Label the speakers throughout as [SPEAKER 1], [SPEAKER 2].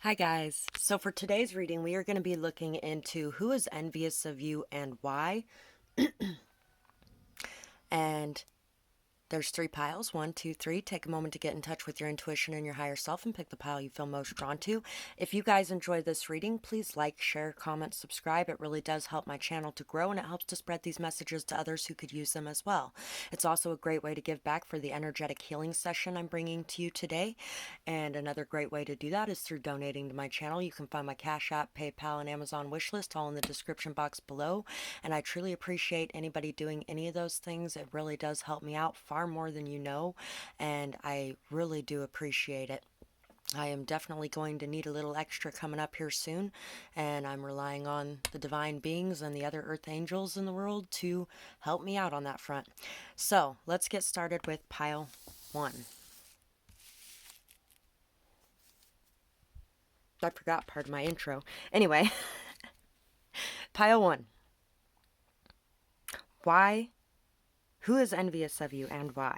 [SPEAKER 1] Hi guys. So for today's reading, we are going to be looking into who is envious of you and why. And there's 3 piles. 1, 2, 3. Take a moment to get in touch with your intuition and your higher self and pick the pile you feel most drawn to. If you guys enjoy this reading, please like, share, comment, subscribe. It really does help my channel to grow, and it helps to spread these messages to others who could use them as well. It's also a great way to give back for the energetic healing session I'm bringing to you today. And another great way to do that is through donating to my channel. You can find my Cash App, PayPal, and Amazon wishlist all in the description box below. And I truly appreciate anybody doing any of those things. It really does help me out far more than you know, and I really do appreciate it. I am definitely going to need a little extra coming up here soon, and I'm relying on the divine beings and the other earth angels in the world to help me out on that front. So let's get started with pile 1. I forgot part of my intro. Anyway, pile 1. Why? Who is envious of you and why?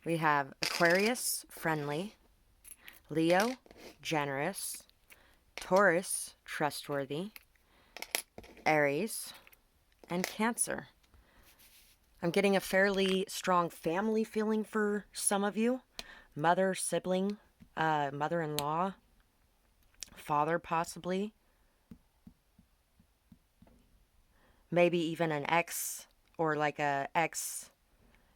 [SPEAKER 1] We have Aquarius, friendly, Leo, generous, Taurus, trustworthy, Aries, and Cancer. I'm getting a fairly strong family feeling for some of you. Mother, sibling, mother-in-law, father possibly. Maybe even an ex or like a ex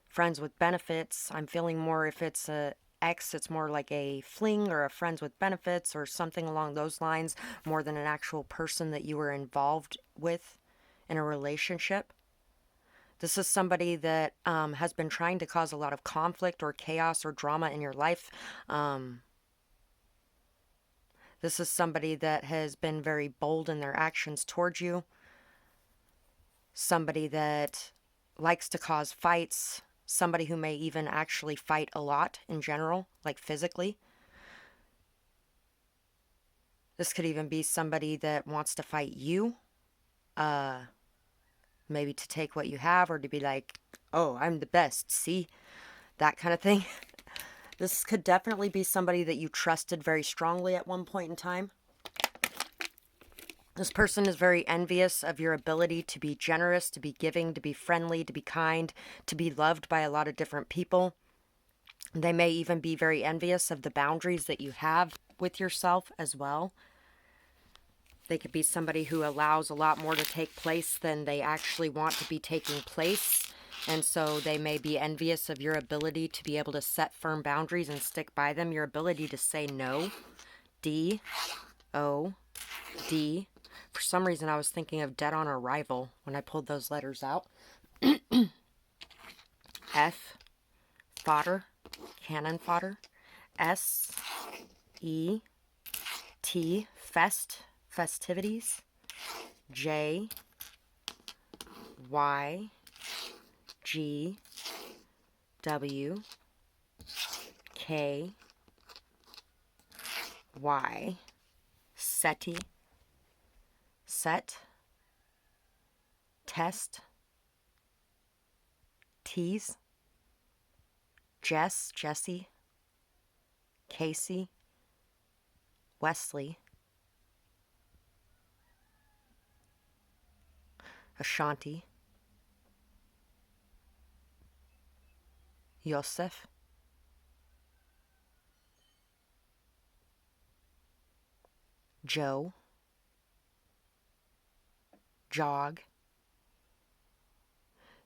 [SPEAKER 1] friends with benefits. I'm feeling more if it's a ex, it's more like a fling or a friends with benefits or something along those lines, more than an actual person that you were involved with in a relationship. This is somebody that has been trying to cause a lot of conflict or chaos or drama in your life. This is somebody that has been very bold in their actions towards you. Somebody that likes to cause fights. Somebody who may even actually fight a lot in general, like physically. This could even be somebody that wants to fight you. Maybe to take what you have or to be like, oh, I'm the best, see? That kind of thing. This could definitely be somebody that you trusted very strongly at one point in time. This person is very envious of your ability to be generous, to be giving, to be friendly, to be kind, to be loved by a lot of different people. They may even be very envious of the boundaries that you have with yourself as well. They could be somebody who allows a lot more to take place than they actually want to be taking place. And so they may be envious of your ability to be able to set firm boundaries and stick by them. Your ability to say no. D-O-D. For some reason, I was thinking of Dead on Arrival when I pulled those letters out. F, fodder, cannon fodder. S-E-T, fest, festivities. J, Y, G, W, K, Y, SETI, set, test, tease, Jess, Jessie, Casey, Wesley, Ashanti, Yosef, Joe, Jog.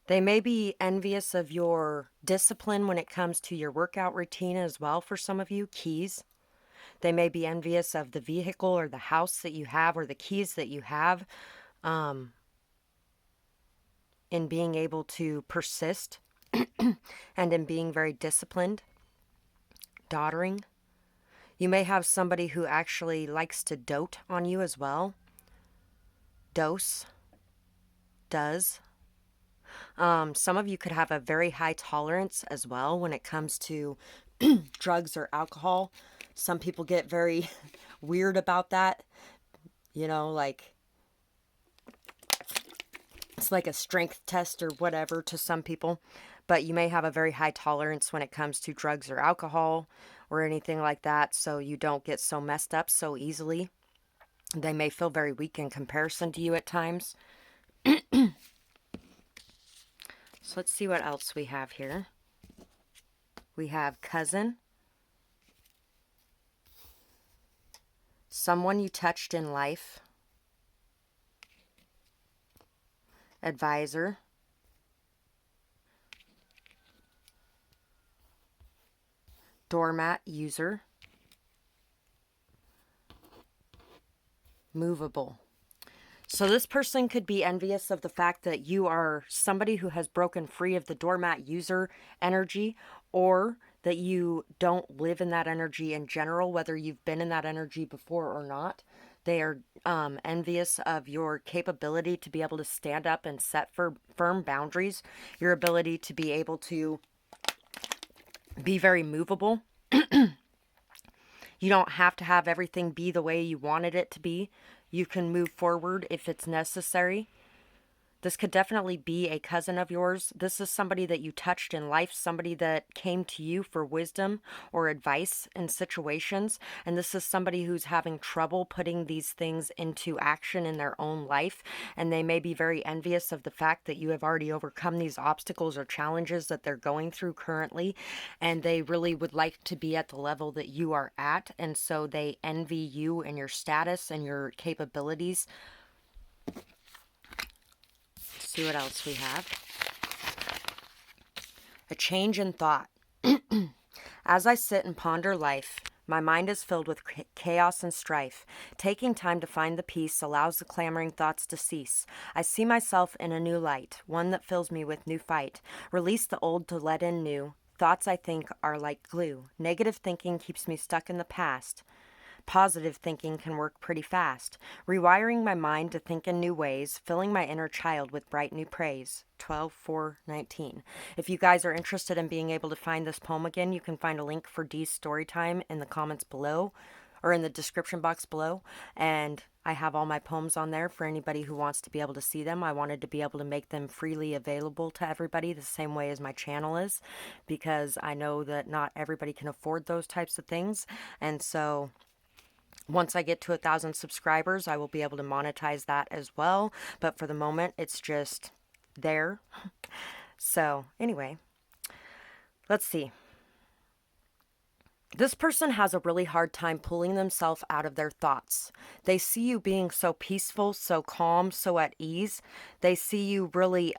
[SPEAKER 1] They may be envious of your discipline when it comes to your workout routine as well for some of you, keys. They may be envious of the vehicle or the house that you have or the keys that you have in being able to persist and in being very disciplined. Doddering. You may have somebody who actually likes to dote on you as well. Dose. Does. Some of you could have a very high tolerance as well when it comes to drugs or alcohol. Some people get very weird about that. You know, like it's like a strength test or whatever to some people. But you may have a very high tolerance when it comes to drugs or alcohol, or anything like that, so you don't get so messed up so easily. They may feel very weak in comparison to you at times. So let's see what else we have here. We have cousin, someone you touched in life, advisor, doormat user, movable. So this person could be envious of the fact that you are somebody who has broken free of the doormat user energy, or that you don't live in that energy in general, whether you've been in that energy before or not. They are envious of your capability to be able to stand up and set firm boundaries, your ability to be able to be very movable. You don't have to have everything be the way you wanted it to be. You can move forward if it's necessary. This could definitely be a cousin of yours. This is somebody that you touched in life, somebody that came to you for wisdom or advice in situations. And this is somebody who's having trouble putting these things into action in their own life. And they may be very envious of the fact that you have already overcome these obstacles or challenges that they're going through currently. And they really would like to be at the level that you are at. And so they envy you and your status and your capabilities. See what else we have. A change in thought. As I sit and ponder life, my mind is filled with chaos and strife. Taking time to find the peace allows the clamoring thoughts to cease. I see myself in a new light, one that fills me with new fight. Release the old to let in new. Thoughts I think are like glue. Negative thinking keeps me stuck in the past. Positive thinking can work pretty fast. Rewiring my mind to think in new ways, filling my inner child with bright new praise. 12/4/19. If you guys are interested in being able to find this poem again, you can find a link for Dee's Storytime in the comments below, or in the description box below. And I have all my poems on there for anybody who wants to be able to see them. I wanted to be able to make them freely available to everybody the same way as my channel is, because I know that not everybody can afford those types of things. And so once I get to 1,000 subscribers, I will be able to monetize that as well. But for the moment, it's just there. So anyway, let's see. This person has a really hard time pulling themselves out of their thoughts. They see you being so peaceful, so calm, so at ease. They see you really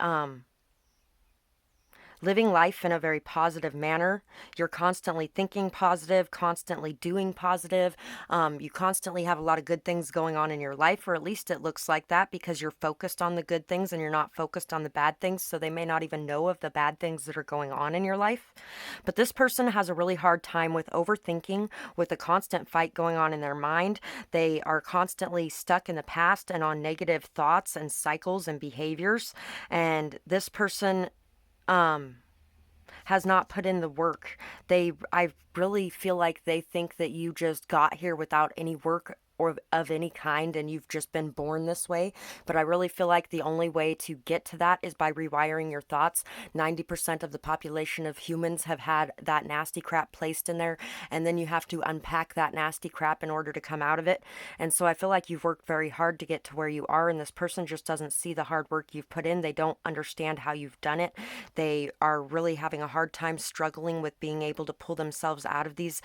[SPEAKER 1] living life in a very positive manner. You're constantly thinking positive, constantly doing positive. You constantly have a lot of good things going on in your life, or at least it looks like that, because you're focused on the good things and you're not focused on the bad things. So they may not even know of the bad things that are going on in your life. But this person has a really hard time with overthinking, with a constant fight going on in their mind. They are constantly stuck in the past and on negative thoughts and cycles and behaviors. And this person has not put in the work. I really feel like they think that you just got here without any work or of any kind, and you've just been born this way. But I really feel like the only way to get to that is by rewiring your thoughts. 90% of the population of humans have had that nasty crap placed in there, and then you have to unpack that nasty crap in order to come out of it. And so I feel like you've worked very hard to get to where you are, and this person just doesn't see the hard work you've put in. They don't understand how you've done it. They are really having a hard time struggling with being able to pull themselves out of these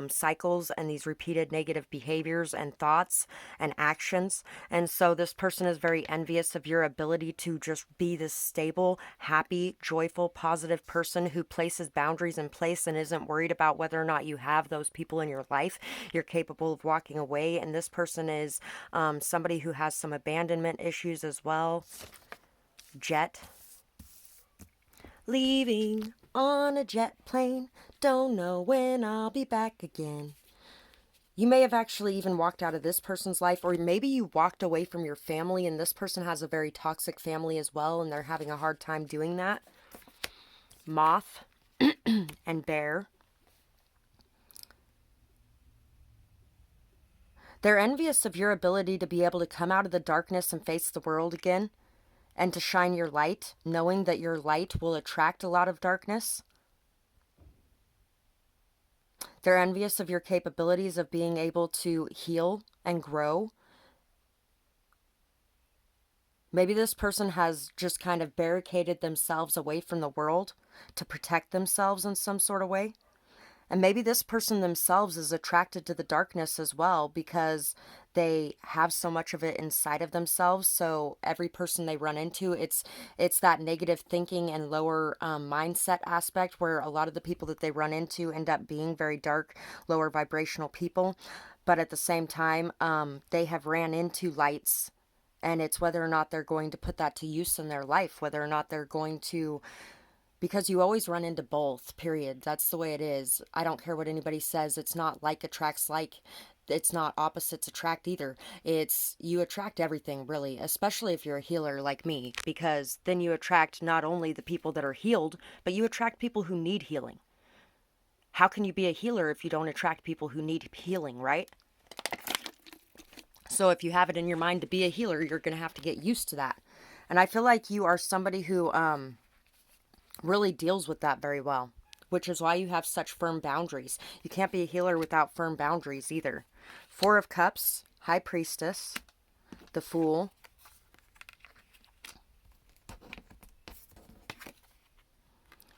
[SPEAKER 1] cycles and these repeated negative behaviors and thoughts and actions. And so this person is very envious of your ability to just be this stable, happy, joyful, positive person who places boundaries in place and isn't worried about whether or not you have those people in your life. You're capable of walking away. And this person is somebody who has some abandonment issues as well. Jet. Leaving on a jet plane, don't know when I'll be back again. You may have actually even walked out of this person's life, or maybe you walked away from your family, and this person has a very toxic family as well, and they're having a hard time doing that. Moth and bear. They're envious of your ability to be able to come out of the darkness and face the world again, and to shine your light, knowing that your light will attract a lot of darkness. They're envious of your capabilities of being able to heal and grow. Maybe this person has just kind of barricaded themselves away from the world to protect themselves in some sort of way. And maybe this person themselves is attracted to the darkness as well because they have so much of it inside of themselves. So every person they run into, it's that negative thinking and lower mindset aspect where a lot of the people that they run into end up being very dark, lower vibrational people. But at the same time, they have ran into lights, and it's whether or not they're going to put that to use in their life, whether or not they're going to, because you always run into both, period. That's the way it is. I don't care what anybody says. It's not like attracts like. It's not opposites attract either. It's you attract everything, really, especially if you're a healer like me, because then you attract not only the people that are healed, but you attract people who need healing. How can you be a healer if you don't attract people who need healing, right? So if you have it in your mind to be a healer, you're going to have to get used to that. And I feel like you are somebody who really deals with that very well, which is why you have such firm boundaries. You can't be a healer without firm boundaries either. Four of Cups, High Priestess, the Fool,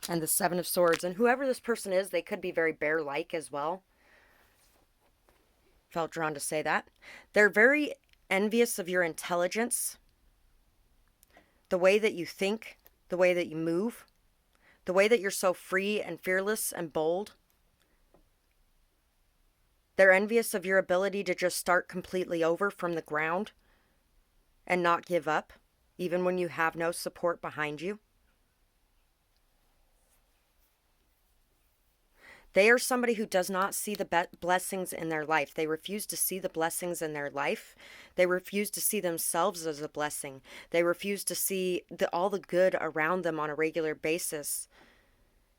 [SPEAKER 1] and the Seven of Swords. And whoever this person is, they could be very bear-like as well. Felt drawn to say that. They're very envious of your intelligence, the way that you think, the way that you move, the way that you're so free and fearless and bold. They're envious of your ability to just start completely over from the ground and not give up, even when you have no support behind you. They are somebody who does not see the blessings in their life. They refuse to see the blessings in their life. They refuse to see themselves as a blessing. They refuse to see all the good around them on a regular basis.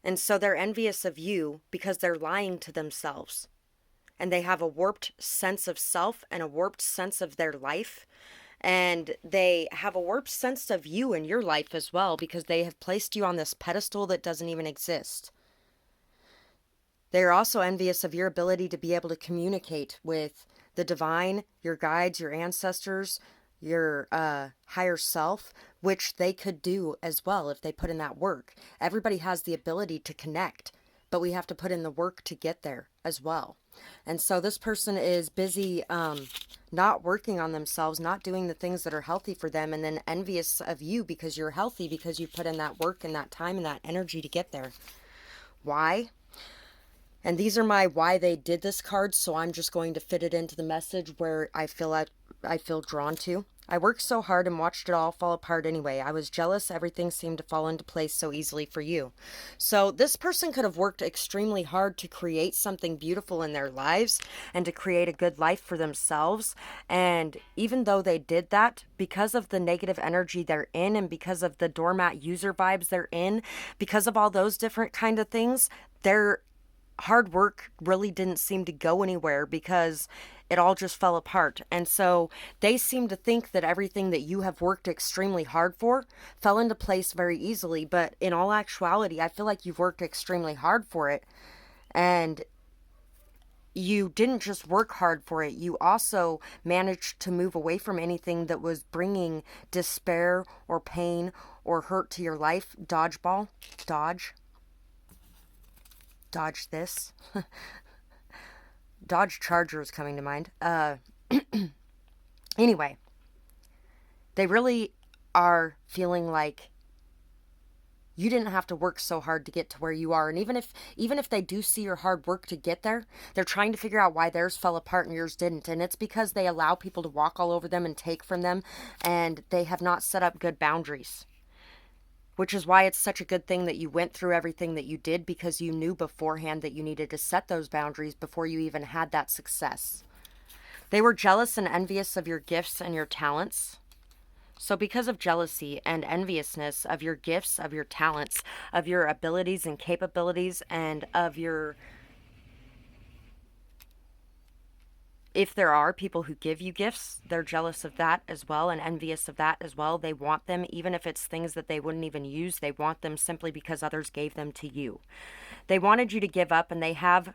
[SPEAKER 1] And so they're envious of you because they're lying to themselves. And they have a warped sense of self and a warped sense of their life. And they have a warped sense of you and your life as well because they have placed you on this pedestal that doesn't even exist. They are also envious of your ability to be able to communicate with the divine, your guides, your ancestors, your higher self, which they could do as well if they put in that work. Everybody has the ability to connect, but we have to put in the work to get there as well. And so this person is busy not working on themselves, not doing the things that are healthy for them, and then envious of you because you're healthy, because you put in that work and that time and that energy to get there. Why? And these are my why they did this cards, so I'm just going to fit it into the message where I feel drawn to. I worked so hard and watched it all fall apart anyway. I was jealous. Everything seemed to fall into place so easily for you. So this person could have worked extremely hard to create something beautiful in their lives and to create a good life for themselves. And even though they did that, because of the negative energy they're in and because of the doormat user vibes they're in, because of all those different kind of things, their hard work really didn't seem to go anywhere because it all just fell apart. And so they seem to think that everything that you have worked extremely hard for fell into place very easily. But in all actuality, I feel like you've worked extremely hard for it. And you didn't just work hard for it. You also managed to move away from anything that was bringing despair or pain or hurt to your life. Dodgeball. Dodge this. Dodge Charger is coming to mind. Anyway, they really are feeling like you didn't have to work so hard to get to where you are. And even if they do see your hard work to get there, they're trying to figure out why theirs fell apart and yours didn't. And it's because they allow people to walk all over them and take from them, and they have not set up good boundaries. Which is why it's such a good thing that you went through everything that you did, because you knew beforehand that you needed to set those boundaries before you even had that success. They were jealous and envious of your gifts and your talents. So because of jealousy and enviousness of your gifts, of your talents, of your abilities and capabilities, and of your... If there are people who give you gifts, they're jealous of that as well and envious of that as well. They want them, even if it's things that they wouldn't even use. They want them simply because others gave them to you. They wanted you to give up, and they have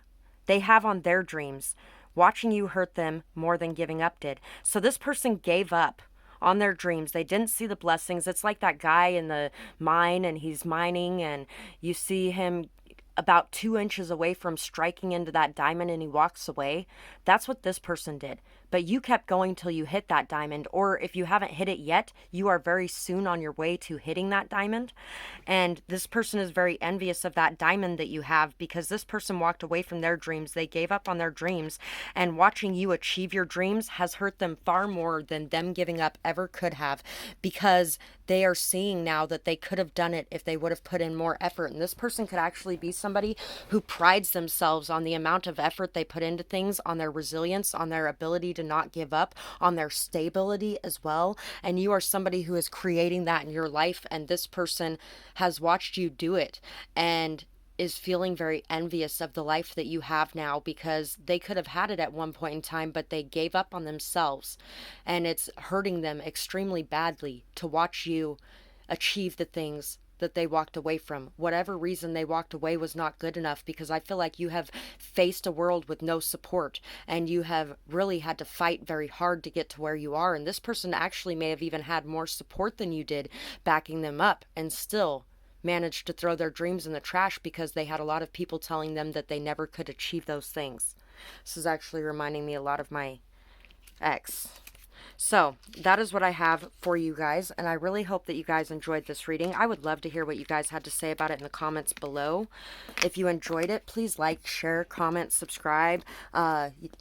[SPEAKER 1] they have on their dreams. Watching you hurt them more than giving up did. So this person gave up on their dreams. They didn't see the blessings. It's like that guy in the mine, and he's mining, and you see him about 2 inches away from striking into that diamond, and he walks away. That's what this person did. But you kept going till you hit that diamond, or if you haven't hit it yet, you are very soon on your way to hitting that diamond. And this person is very envious of that diamond that you have, because this person walked away from their dreams. They gave up on their dreams, and watching you achieve your dreams has hurt them far more than them giving up ever could have, because they are seeing now that they could have done it if they would have put in more effort. And this person could actually be somebody who prides themselves on the amount of effort they put into things, on their resilience, on their ability to not give up, on their stability as well. And you are somebody who is creating that in your life, and this person has watched you do it and is feeling very envious of the life that you have now, because they could have had it at one point in time, but they gave up on themselves, and it's hurting them extremely badly to watch you achieve the things that they walked away from. Whatever reason they walked away was not good enough, because I feel like you have faced a world with no support, and you have really had to fight very hard to get to where you are. And this person actually may have even had more support than you did backing them up, and still managed to throw their dreams in the trash because they had a lot of people telling them that they never could achieve those things. This is actually reminding me a lot of my ex. So that is what I have for you guys, and I really hope that you guys enjoyed this reading. I would love to hear what you guys had to say about it in the comments below. If you enjoyed it, please like, share, comment, subscribe,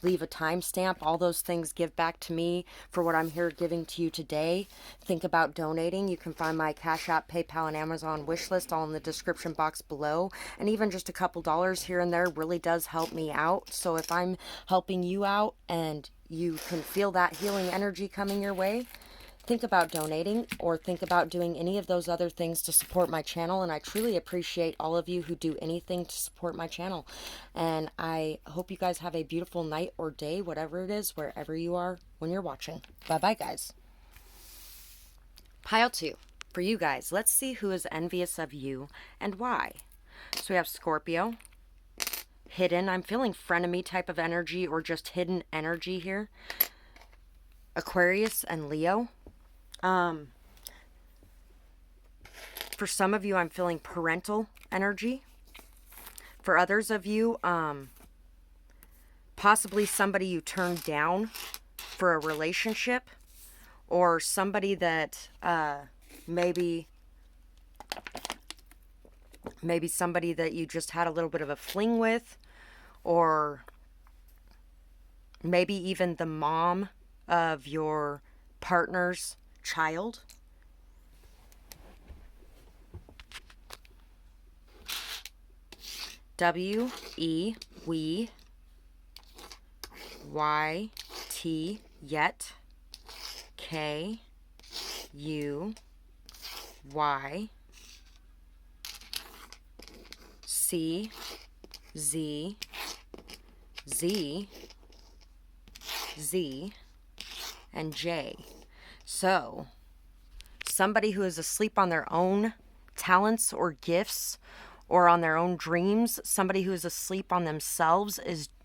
[SPEAKER 1] leave a timestamp. All those things give back to me for what I'm here giving to you today. Think about donating. You can find my Cash App, PayPal, and Amazon wish list all in the description box below. And even just a couple dollars here and there really does help me out. So if I'm helping you out and you can feel that healing energy coming your way, think about donating, or think about doing any of those other things to support my channel. And I truly appreciate all of you who do anything to support my channel. And I hope you guys have a beautiful night or day, whatever it is, wherever you are when you're watching. Bye-bye, guys. Pile 2. For you guys, let's see who is envious of you and why. So we have Scorpio. Hidden. I'm feeling frenemy type of energy, or just hidden energy here. Aquarius and Leo. For some of you, I'm feeling parental energy. For others of you, possibly somebody you turned down for a relationship, or somebody that maybe somebody that you just had a little bit of a fling with, or maybe even the mom of your partner's child. W-E-Y-T, yet. K-U-Y. C, Z, Z, Z, and J. So, somebody who is asleep on their own talents or gifts, or on their own dreams, somebody who is asleep on themselves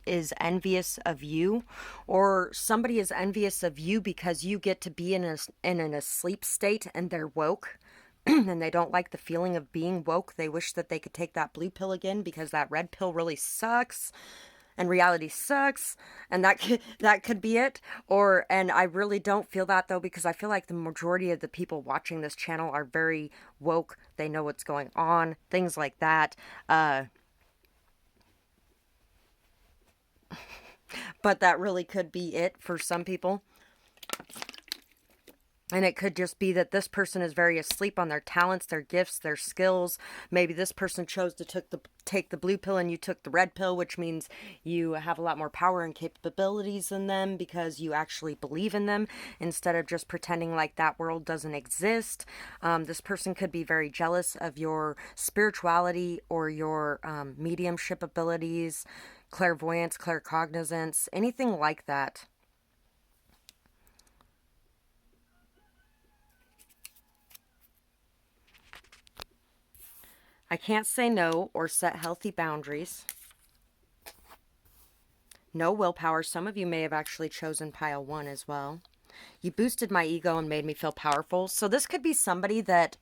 [SPEAKER 1] is envious of you, or somebody is envious of you because you get to be in an asleep state and they're woke. And they don't like the feeling of being woke. They wish that they could take that blue pill again, because that red pill really sucks and reality sucks, and that could be it. And I really don't feel that, though, because I feel like the majority of the people watching this channel are very woke. They know what's going on, things like that. But that really could be it for some people. And it could just be that this person is very asleep on their talents, their gifts, their skills. Maybe this person chose to take the blue pill and you took the red pill, which means you have a lot more power and capabilities than them because you actually believe in them, instead of just pretending like that world doesn't exist. This person could be very jealous of your spirituality or your mediumship abilities, clairvoyance, claircognizance, anything like that. I can't say no or set healthy boundaries. No willpower. Some of you may have actually chosen pile 1 as well. You boosted my ego and made me feel powerful. So this could be somebody that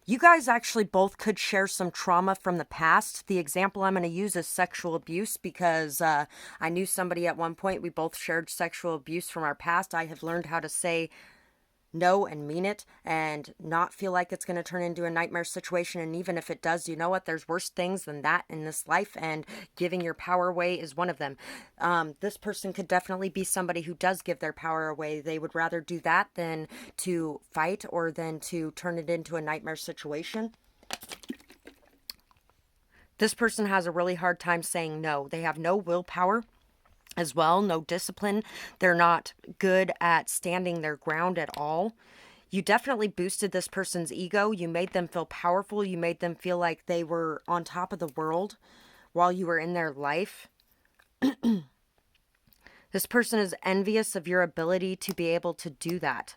[SPEAKER 1] you guys actually both could share some trauma from the past. The example I'm going to use is sexual abuse, because I knew somebody at one point. We both shared sexual abuse from our past. I have learned how to say no and mean it and not feel like it's going to turn into a nightmare situation. And even if it does, you know what? There's worse things than that in this life, and giving your power away is one of them. This person could definitely be somebody who does give their power away. They would rather do that than to fight or than to turn it into a nightmare situation. This person has a really hard time saying no. They have no willpower as well, no discipline. They're not good at standing their ground at all. You definitely boosted this person's ego. You made them feel powerful. You made them feel like they were on top of the world while you were in their life. This person is envious of your ability to be able to do that.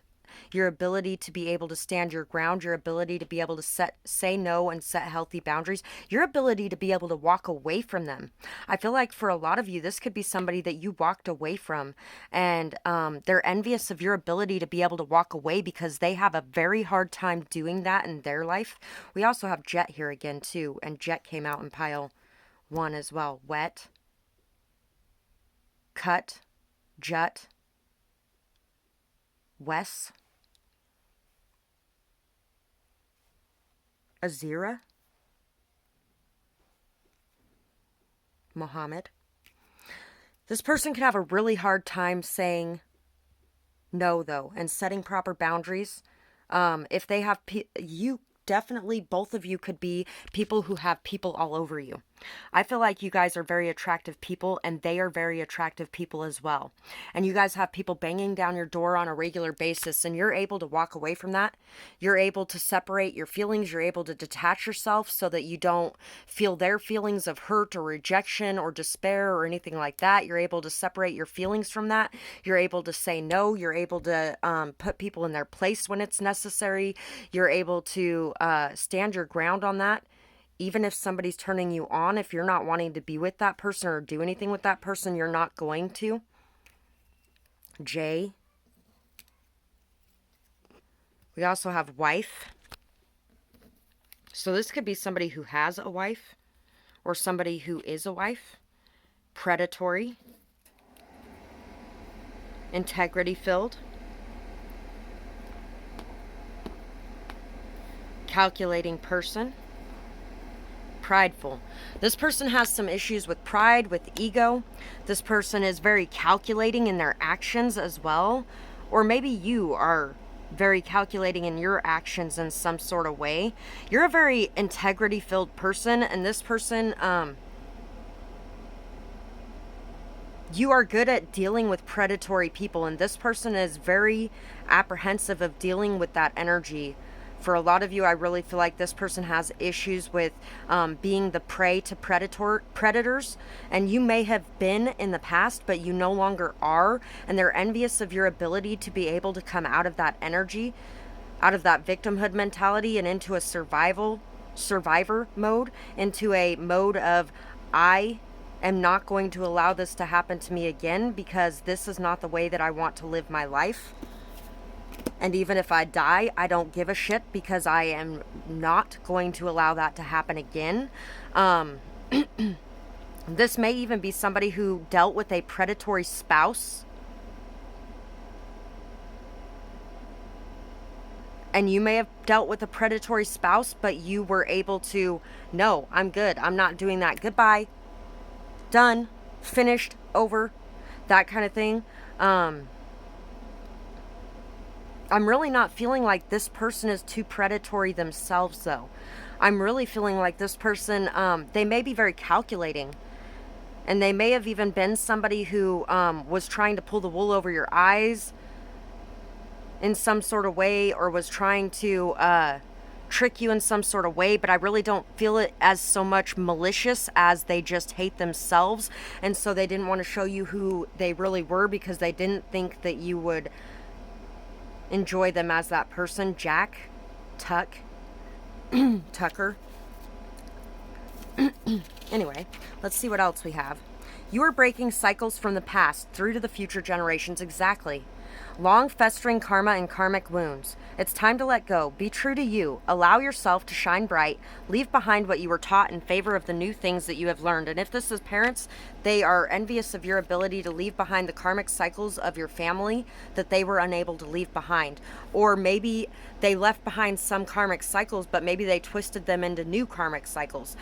[SPEAKER 1] Your ability to be able to stand your ground, your ability to be able to say no and set healthy boundaries, your ability to be able to walk away from them. I feel like for a lot of you, this could be somebody that you walked away from, and they're envious of your ability to be able to walk away because they have a very hard time doing that in their life. We also have Jet here again too, and Jet came out in pile 1 as well. Wet, cut, Jut, Wes, Azira, Muhammad. This person could have a really hard time saying no, though, and setting proper boundaries. If they have, you definitely, both of you could be people who have people all over you. I feel like you guys are very attractive people, and they are very attractive people as well. And you guys have people banging down your door on a regular basis, and you're able to walk away from that. You're able to separate your feelings. You're able to detach yourself so that you don't feel their feelings of hurt or rejection or despair or anything like that. You're able to separate your feelings from that. You're able to say no. You're able to put people in their place when it's necessary. You're able to stand your ground on that. Even if somebody's turning you on, if you're not wanting to be with that person or do anything with that person, you're not going to. Jay. We also have wife. So this could be somebody who has a wife or somebody who is a wife. Predatory. Integrity filled. Calculating person. Prideful. This person has some issues with pride, with ego. This person is very calculating in their actions as well. Or maybe you are very calculating in your actions in some sort of way. You're a very integrity-filled person, and this person, you are good at dealing with predatory people, and this person is very apprehensive of dealing with that energy. For a lot of you, I really feel like this person has issues with being the prey to predators, and you may have been in the past, but you no longer are, and they're envious of your ability to be able to come out of that energy, out of that victimhood mentality, and into a survivor mode, into a mode of, I am not going to allow this to happen to me again, because this is not the way that I want to live my life. And even if I die, I don't give a shit, because I am not going to allow that to happen again. This may even be somebody who dealt with a predatory spouse. And you may have dealt with a predatory spouse, but you were able to, no, I'm good. I'm not doing that. Goodbye. Done. Finished. Over. That kind of thing. I'm really not feeling like this person is too predatory themselves, though. I'm really feeling like this person, they may be very calculating. And they may have even been somebody who was trying to pull the wool over your eyes in some sort of way, or was trying to trick you in some sort of way, but I really don't feel it as so much malicious as they just hate themselves. And so they didn't want to show you who they really were, because they didn't think that you would enjoy them as that person. Jack, Tucker. Anyway, let's see what else we have. You are breaking cycles from the past through to the future generations. Exactly. Long festering karma and karmic wounds. It's time to let go. Be true to you. Allow yourself to shine bright. Leave behind what you were taught in favor of the new things that you have learned. And if this is parents, they are envious of your ability to leave behind the karmic cycles of your family that they were unable to leave behind. Or maybe they left behind some karmic cycles, but maybe they twisted them into new karmic cycles.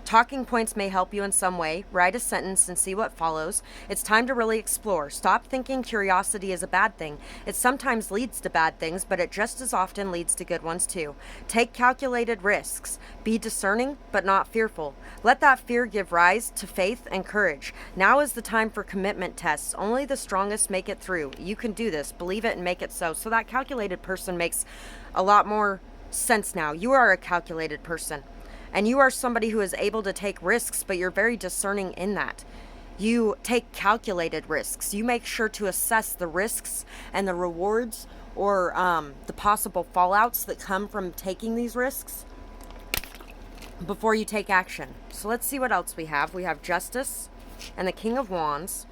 [SPEAKER 1] Talking points may help you in some way. Write a sentence and see what follows. It's time to really explore. Stop thinking curiosity is a bad thing. It sometimes leads to bad things, but it just as often leads to good ones too. Take calculated risks. Be discerning, but not fearful. Let that fear give rise to faith and courage. Now is the time for commitment tests. Only the strongest make it through. You can do this. Believe it and make it so. So that calculated person makes a lot more sense now. You are a calculated person. And you are somebody who is able to take risks, but you're very discerning in that. You take calculated risks. You make sure to assess the risks and the rewards or the possible fallouts that come from taking these risks before you take action. So let's see what else we have. We have Justice and the King of Wands.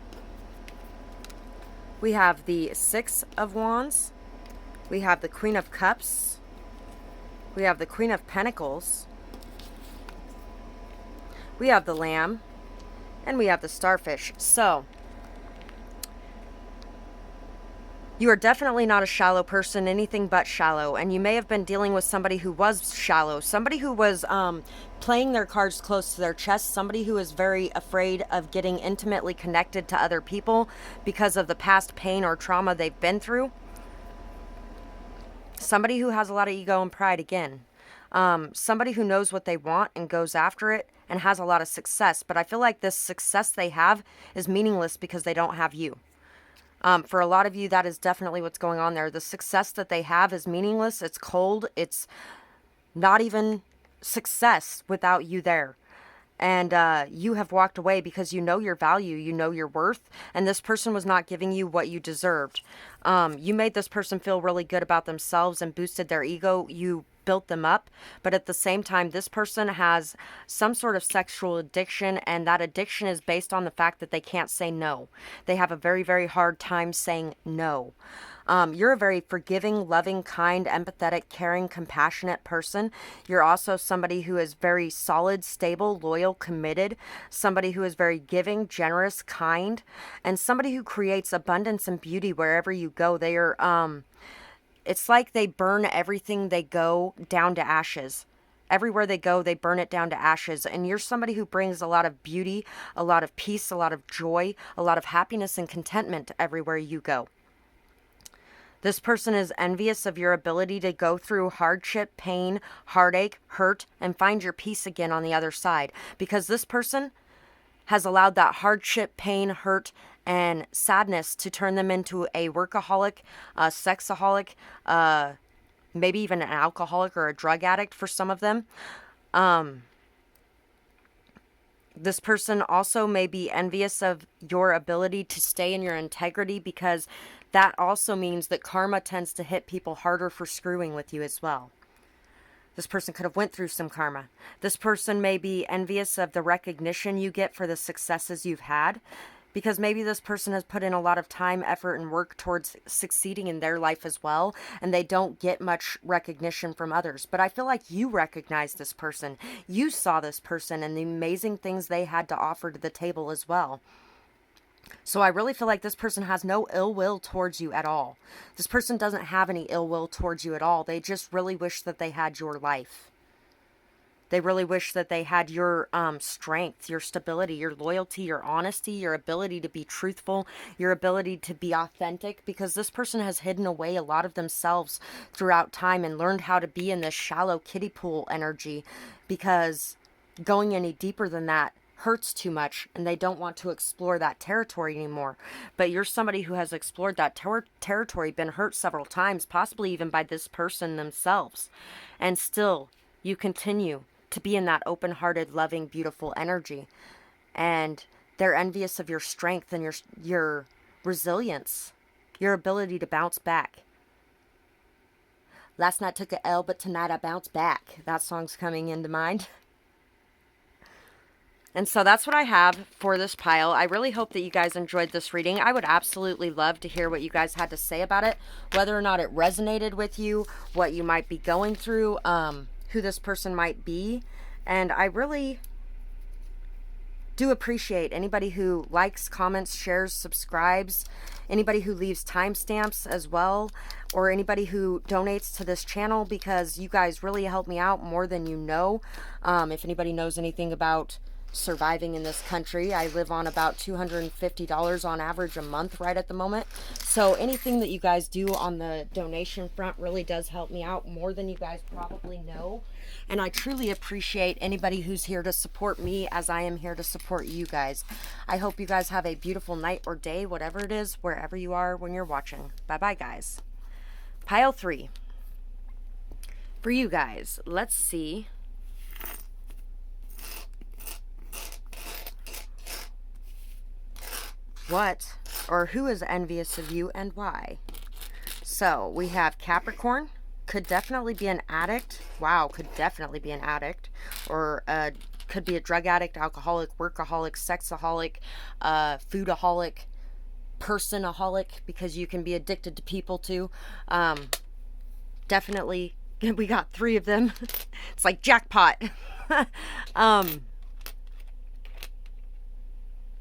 [SPEAKER 1] We have the Six of Wands. We have the Queen of Cups. We have the Queen of Pentacles. We have the Lamb, and we have the Starfish. So, you are definitely not a shallow person, anything but shallow, and you may have been dealing with somebody who was shallow, somebody who was playing their cards close to their chest, somebody who is very afraid of getting intimately connected to other people because of the past pain or trauma they've been through. Somebody who has a lot of ego and pride again. Somebody who knows what they want and goes after it and has a lot of success. But I feel like this success they have is meaningless because they don't have you. For a lot of you, that is definitely what's going on there. The success that they have is meaningless. It's cold. It's not even success without you there. And you have walked away because you know your value, you know your worth, and this person was not giving you what you deserved. You made this person feel really good about themselves and boosted their ego. You built them up, but at the same time, this person has some sort of sexual addiction, and that addiction is based on the fact that they can't say no. They have a very, very hard time saying no. You're a very forgiving, loving, kind, empathetic, caring, compassionate person. You're also somebody who is very solid, stable, loyal, committed, somebody who is very giving, generous, kind, and somebody who creates abundance and beauty wherever you go. They are, it's like they burn everything they go down to ashes. Everywhere they go, they burn it down to ashes. And you're somebody who brings a lot of beauty, a lot of peace, a lot of joy, a lot of happiness and contentment everywhere you go. This person is envious of your ability to go through hardship, pain, heartache, hurt, and find your peace again on the other side. Because this person has allowed that hardship, pain, hurt, and sadness to turn them into a workaholic, a sexaholic, maybe even an alcoholic or a drug addict for some of them. This person also may be envious of your ability to stay in your integrity, because that also means that karma tends to hit people harder for screwing with you as well. This person could have went through some karma. This person may be envious of the recognition you get for the successes you've had, because maybe this person has put in a lot of time, effort, and work towards succeeding in their life as well, and they don't get much recognition from others. But I feel like you recognize this person. You saw this person and the amazing things they had to offer to the table as well. So I really feel like this person has no ill will towards you at all. This person doesn't have any ill will towards you at all. They just really wish that they had your life. They really wish that they had your strength, your stability, your loyalty, your honesty, your ability to be truthful, your ability to be authentic, because this person has hidden away a lot of themselves throughout time and learned how to be in this shallow kiddie pool energy, because going any deeper than that hurts too much and they don't want to explore that territory anymore. But you're somebody who has explored that territory, been hurt several times, possibly even by this person themselves, and still you continue to be in that open-hearted, loving, beautiful energy. And they're envious of your strength and your resilience, your ability to bounce back. Last night took a L, but tonight I bounce back. That song's coming into mind. And so that's what I have for this pile. I really hope that you guys enjoyed this reading. I would absolutely love to hear what you guys had to say about it, whether or not it resonated with you, what you might be going through, who this person might be. And I really do appreciate anybody who likes, comments, shares, subscribes, anybody who leaves timestamps as well, or anybody who donates to this channel, because you guys really help me out more than you know. If anybody knows anything about surviving in this country, I live on about $250 on average a month right at the moment. So anything that you guys do on the donation front really does help me out more than you guys probably know. And I truly appreciate anybody who's here to support me as I am here to support you guys. I hope you guys have a beautiful night or day, whatever it is, wherever you are when you're watching. Bye-bye, guys. Pile 3. For you guys, let's see. What or who is envious of you and why? So we have Capricorn. Could definitely be an addict. Wow, could definitely be an addict. Or could be a drug addict, alcoholic, workaholic, sexaholic, foodaholic, personaholic, because you can be addicted to people too. Definitely, we got 3 of them. It's like jackpot.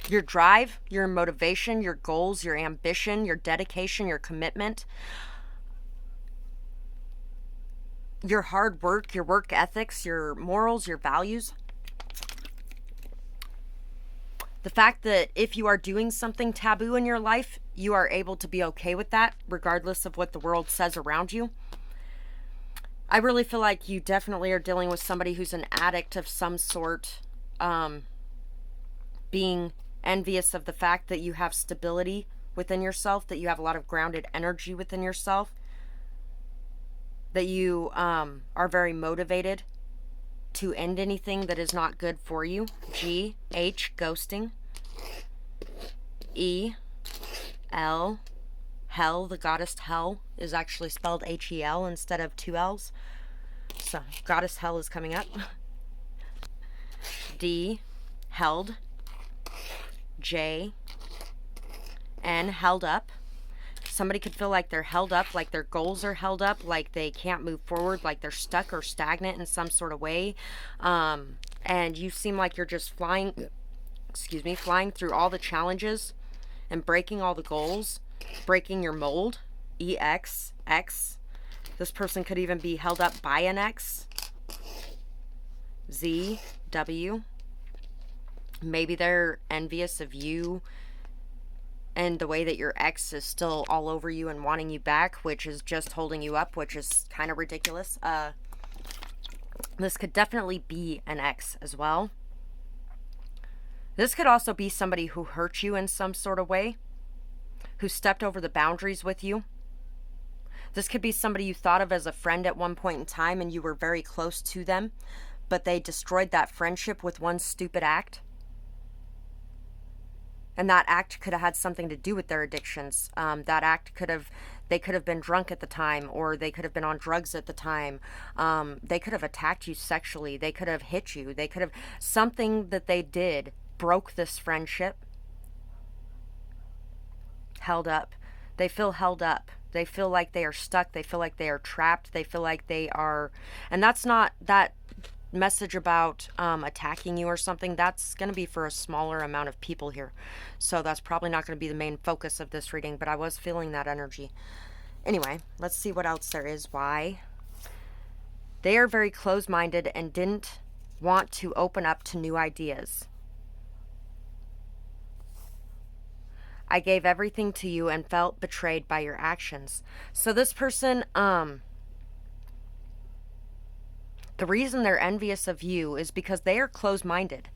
[SPEAKER 1] Your drive, your motivation, your goals, your ambition, your dedication, your commitment, your hard work, your work ethics, your morals, your values. The fact that if you are doing something taboo in your life, you are able to be okay with that, regardless of what the world says around you. I really feel like you definitely are dealing with somebody who's an addict of some sort, being envious of the fact that you have stability within yourself, that you have a lot of grounded energy within yourself, that you are very motivated to end anything that is not good for you. G, H, ghosting. E, L, Hell, the goddess Hell is actually spelled H-E-L instead of 2 L's. So, goddess Hell is coming up. D, held. J, N, held up. Somebody could feel like they're held up, like their goals are held up, like they can't move forward, like they're stuck or stagnant in some sort of way. And you seem like you're just flying through all the challenges and breaking all the goals, breaking your mold. EX, X. This person could even be held up by an X. Z, W. Maybe they're envious of you and the way that your ex is still all over you and wanting you back, which is just holding you up, which is kind of ridiculous. This could definitely be an ex as well. This could also be somebody who hurt you in some sort of way, who stepped over the boundaries with you. This could be somebody you thought of as a friend at one point in time and you were very close to them, but they destroyed that friendship with one stupid act. And that act could have had something to do with their addictions. That act they could have been drunk at the time, or they could have been on drugs at the time. They could have attacked you sexually. They could have hit you. They could have, something that they did broke this friendship. Held up. They feel held up. They feel like they are stuck. They feel like they are trapped. They feel like they are, and that's not that message about attacking you or something. That's going to be for a smaller amount of people here, so that's probably not going to be the main focus of this reading, but I was feeling that energy. Anyway, let's see what else there is. Why? They are very closed-minded and didn't want to open up to new ideas. I gave everything to you and felt betrayed by your actions. So this person, the reason they're envious of you is because they are closed-minded.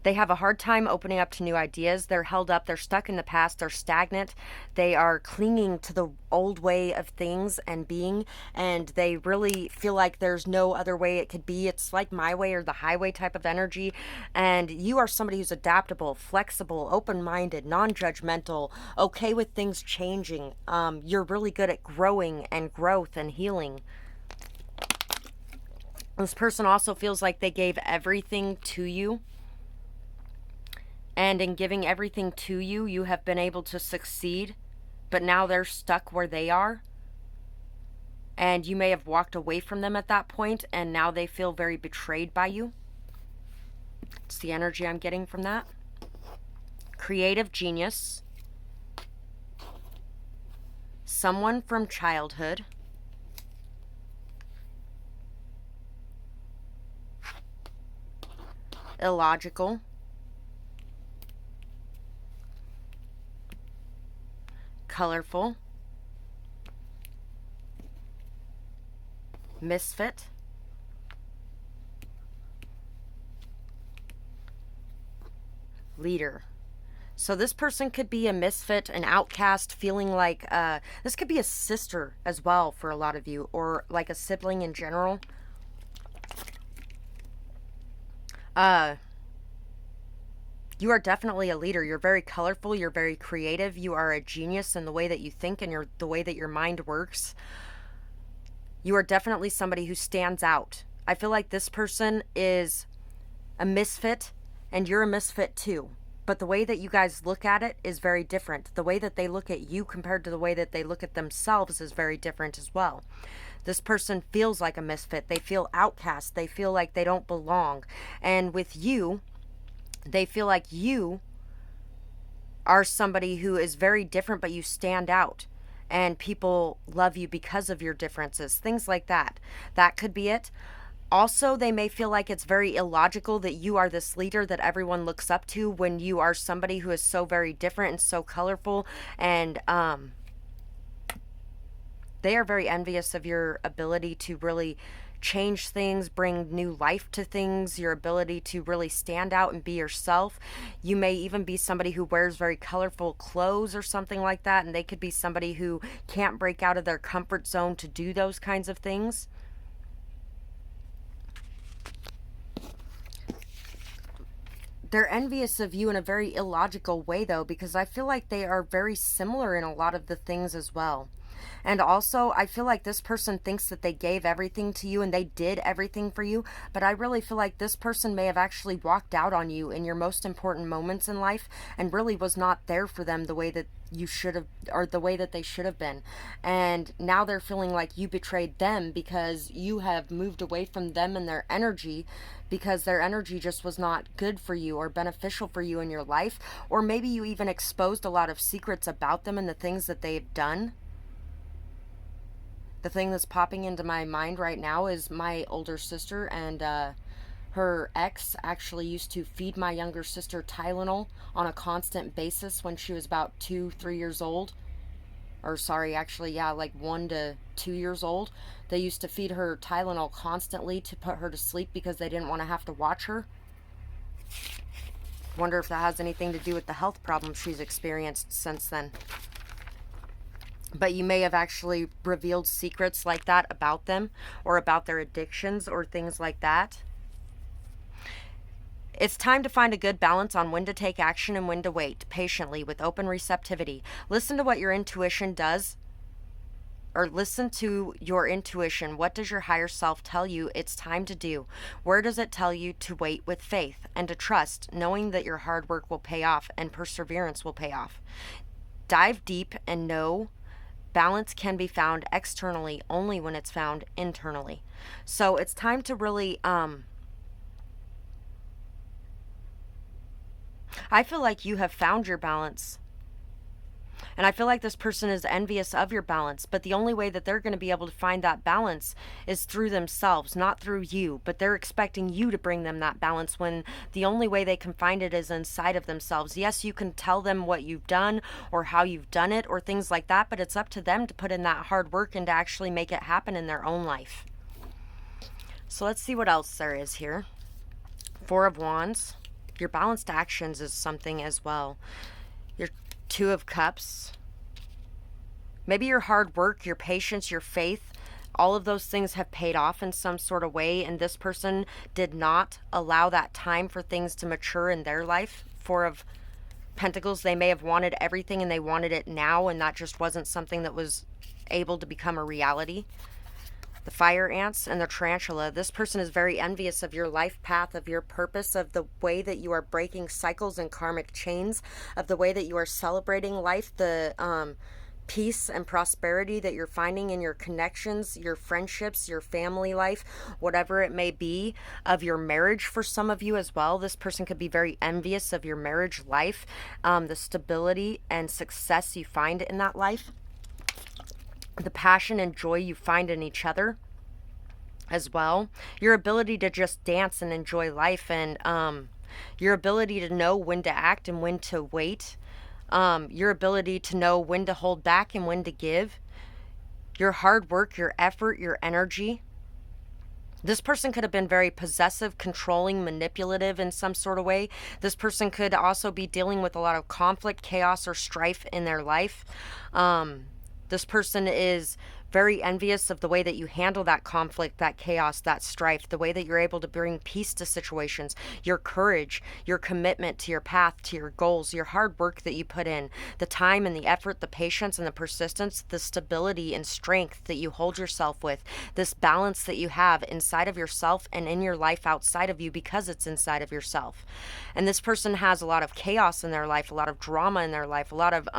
[SPEAKER 1] They have a hard time opening up to new ideas. They're held up. They're stuck in the past. They're stagnant. They are clinging to the old way of things and being, and they really feel like there's no other way it could be. It's like my way or the highway type of energy. And you are somebody who's adaptable, flexible, open-minded, non-judgmental, okay with things changing. You're really good at growing and growth and healing. This person also feels like they gave everything to you. And in giving everything to you, you have been able to succeed, but now they're stuck where they are. And you may have walked away from them at that point, and now they feel very betrayed by you. It's the energy I'm getting from that. Creative genius. Someone from childhood. Illogical. Colorful. Misfit. Leader. So this person could be a misfit, an outcast, feeling like this could be a sister as well for a lot of you, or like a sibling in general. You are definitely a leader. You're very colorful. You're very creative. You are a genius in the way that you think and the way that your mind works. You are definitely somebody who stands out. I feel like this person is a misfit and you're a misfit too. But the way that you guys look at it is very different. The way that they look at you compared to the way that they look at themselves is very different as well. This person feels like a misfit. They feel outcast. They feel like they don't belong. And with you, they feel like you are somebody who is very different, but you stand out. And people love you because of your differences. Things like that. That could be it. Also, they may feel like it's very illogical that you are this leader that everyone looks up to when you are somebody who is so very different and so colorful. And they are very envious of your ability to really change things, bring new life to things, your ability to really stand out and be yourself. You may even be somebody who wears very colorful clothes or something like that. And they could be somebody who can't break out of their comfort zone to do those kinds of things. They're envious of you in a very illogical way, though, because I feel like they are very similar in a lot of the things as well. And also, I feel like this person thinks that they gave everything to you and they did everything for you, but I really feel like this person may have actually walked out on you in your most important moments in life and really was not there for them the way that you should have, or the way that they should have been. And now they're feeling like you betrayed them because you have moved away from them and their energy, because their energy just was not good for you or beneficial for you in your life. Or maybe you even exposed a lot of secrets about them and the things that they've done. The thing that's popping into my mind right now is my older sister, and her ex actually used to feed my younger sister Tylenol on a constant basis when she was about 2-3 years old. Or sorry, actually, yeah, like 1 to 2 years old. They used to feed her Tylenol constantly to put her to sleep because they didn't want to have to watch her. Wonder if that has anything to do with the health problems she's experienced since then. But you may have actually revealed secrets like that about them, or about their addictions or things like that. It's time to find a good balance on when to take action and when to wait, patiently, with open receptivity. Listen to what your intuition does, or listen to your intuition. What does your higher self tell you it's time to do? Where does it tell you to wait with faith and to trust, knowing that your hard work will pay off and perseverance will pay off? Dive deep and know balance can be found externally only when it's found internally. So it's time to really, I feel like you have found your balance. And I feel like this person is envious of your balance, but the only way that they're going to be able to find that balance is through themselves, not through you. But they're expecting you to bring them that balance when the only way they can find it is inside of themselves. Yes, you can tell them what you've done or how you've done it or things like that, but it's up to them to put in that hard work and to actually make it happen in their own life. So let's see what else there is here. 4 of Wands. Your balanced actions is something as well. Your 2 of Cups. Maybe your hard work, your patience, your faith, all of those things have paid off in some sort of way, and this person did not allow that time for things to mature in their life. 4 of Pentacles, they may have wanted everything and they wanted it now, and that just wasn't something that was able to become a reality. the fire ants, and the tarantula. This person is very envious of your life path, of your purpose, of the way that you are breaking cycles and karmic chains, of the way that you are celebrating life, the peace and prosperity that you're finding in your connections, your friendships, your family life, whatever it may be, of your marriage for some of you as well. This person could be very envious of your marriage life, the stability and success you find in that life, the passion and joy you find in each other as well, your ability to just dance and enjoy life, and your ability to know when to act and when to wait, your ability to know when to hold back and when to give, your hard work, your effort, your energy. This person could have been very possessive, controlling, manipulative in some sort of way. This person could also be dealing with a lot of conflict, chaos, or strife in their life. This person is very envious of the way that you handle that conflict, that chaos, that strife, the way that you're able to bring peace to situations, your courage, your commitment to your path, to your goals, your hard work that you put in, the time and the effort, the patience and the persistence, the stability and strength that you hold yourself with, this balance that you have inside of yourself and in your life outside of you because it's inside of yourself. And this person has a lot of chaos in their life, a lot of drama in their life, a lot of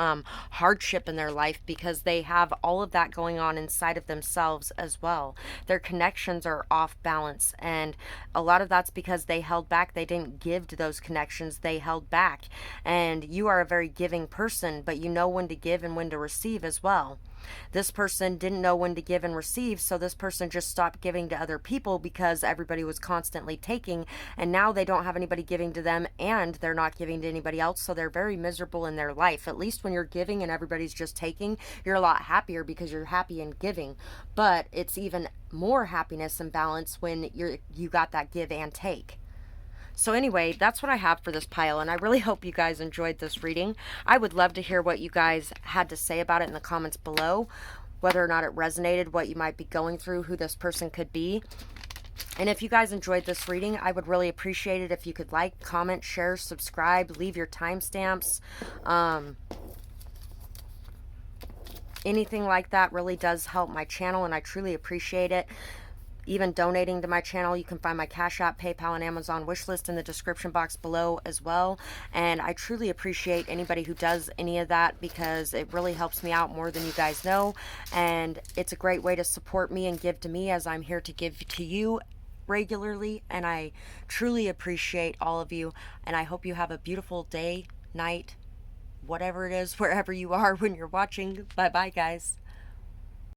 [SPEAKER 1] hardship in their life because they have all of that going on inside of themselves as well. Their connections are off balance, and a lot of that's because they held back. They didn't give to those connections, they held back. And you are a very giving person, but you know when to give and when to receive as well. This person didn't know when to give and receive, so this person just stopped giving to other people because everybody was constantly taking, and now they don't have anybody giving to them and they're not giving to anybody else, so they're very miserable in their life. At least when you're giving and everybody's just taking, you're a lot happier because you're happy in giving. But it's even more happiness and balance when you got that give and take. So anyway, that's what I have for this pile, and I really hope you guys enjoyed this reading. I would love to hear what you guys had to say about it in the comments below, whether or not it resonated, what you might be going through, who this person could be. And if you guys enjoyed this reading, I would really appreciate it if you could like, comment, share, subscribe, leave your timestamps. Anything like that really does help my channel, and I truly appreciate it. Even donating to my channel, you can find my Cash App, PayPal, and Amazon wish list in the description box below as well. And I truly appreciate anybody who does any of that because it really helps me out more than you guys know. And it's a great way to support me and give to me, as I'm here to give to you regularly. And I truly appreciate all of you. And I hope you have a beautiful day, night, whatever it is, wherever you are when you're watching. Bye-bye, guys.